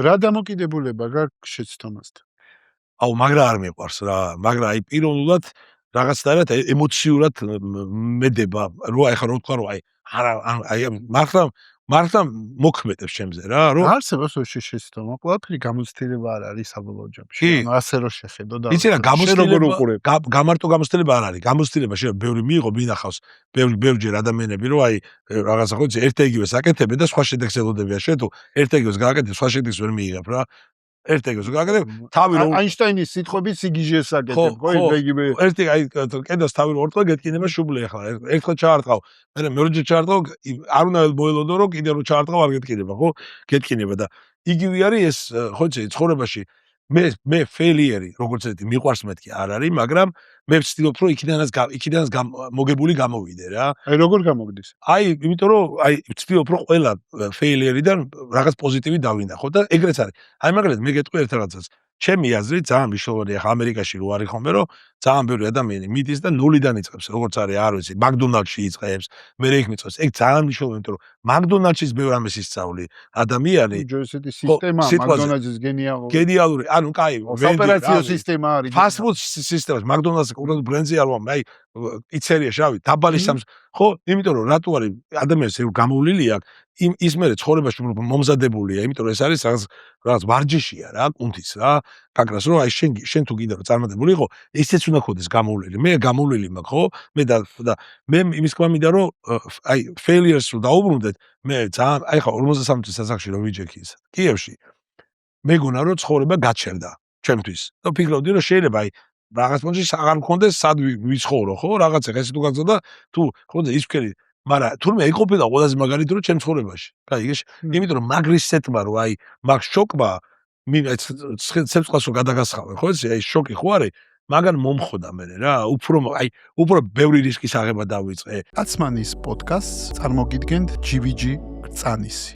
რა დამოკიდებულება გაქვს შეცდომასთან? აუ მაგრა არ მიყვარს რა, მაგრამ აი პიროვნულად რაღაცნაირად ემოციურად მედება, რო აი ხა რო თქვა რომ აი არა აი მართლა მოქმედებს ჩემზე რა, რომ არსებობს ოშე შეცდომა, ყველაფერი გამოცდილება არ არის საბოლოო ჯამში. ანუ ასე რო შეხედო და იცი რა გამარტო გამოცდილება არ არის. გამოცდილება შეიძლება ბევრი მიიღო, მინახავს ბევრჯერ ადამიანები, რომ აი რაღაცა ხო იცი ერთ ეგივეს აკეთებენ და სხვა შედეგს ელოდებიან. შენ თუ ერთ ეგივეს გააკეთებ, სხვა შედეგს ვერ მიიღებ რა. ერთ ეგევს გააკეთებ, თავი რომ აინშტაინის სიტყვებით სიგიჟეს აკეთებ, ხო იგივე ერთი აი კედას თავი რომ ორტყვა გეტკინება შუბლი ახლა. ერთხელ ჩაარტყავ, მე მეორეჯერ ჩაარტყავ, არ უნდა მოელოდო რომ კიდე რომ ჩაარტყავ არ გეტკინება, ხო? გეტკინება და იგივე არის ეს, ხო იცი, ცხოვრებაში მე ფეილიერი, როგორც ერთი მიყვარს მეთქი არ არის, მაგრამ მე ვცდილობ რომ იქიდანაც მოგებული გამოვიდე რა. აი როგორ გამოვიდეს? აი, იმიტომ რომ აი ვცდილობ რომ ყველა ფეილიერიდან რაღაც პოზიტივი დავინახო და ეგრეც არის. აი მაგალითად მე გეტყვი ერთ რაღაცას. ჩემი აზრით ძალიან მნიშვნელოვანია ახლა ამერიკაში რო არის ხოლმე რომ ძალიან ბევრი ადამიანი მიდის და ნულიდან იწყებს, როგორც არის, არ ვიცი, მაკდონალდში იწყებს, მერე იქ მიწყებს. ეგ ძალიან მნიშვნელოვანია, იმიტომ რომ მაკდონალდშიც ბევრ ამას ისწავლი. ადამიანი ჯოსეთი სისტემა მაკდონალდსის გენიალური, ანუ კაი, ოპერაციო სისტემა არის. ფასტ-ფუდ სისტემა, მაკდონალდსი უბრალოდ ბრენდზე არ ვამბობ, აი პიცერია შავი, დაბალი სამს, ხო? იმიტომ რომ რატო არის ადამიანს ეგ გამოვლილი აქვს, ის მერე ცხოვრებაში მომზადებულია, იმიტომ რომ ეს არის რაღაც ვარჯიშია რა, კუნთის რა, გაგრას რომ აი შენ თუ კიდე რომ წარმატებული იყო, ისეც უნდა ხოდეს გამოვლილი. მე გამოვლილი მაქვს, ხო? მე და მე იმის თქმა მინდა რომ აი failures რო დაუბრუნდეთ, მე ძალიან აი ხა 53 წლის ასაკში რომ ვიჯექი კიევში. მეგონა რომ ცხოვრება გაჩერდა ჩემთვის. და ვფიქრობდი რომ შეიძლება აი რაღაც მომენტში აღარ მქონდეს სად ვიცხოვრო, ხო? რაღაცა ეს თუ გაგზავნა თუ ხონდა ის ვქერი, მაგრამ თურმე ეგ ყოფილა ყველაზე მაგარი დრო ჩემ ცხოვრებაში. კაი, იგეში. იმიტომ რომ მაგრის სეტმა რო აი მაგ შოკმა ცეცხლს რო გადაგასხავე, ხო იცი, აი შოკი ხო არის, მაგან მომხოდა მე რა, უფრო ბევრი რისკის აღება დავიწყე. კაცმანის პოდკასტს წარმოგიდგენთ GVG კრწანისი.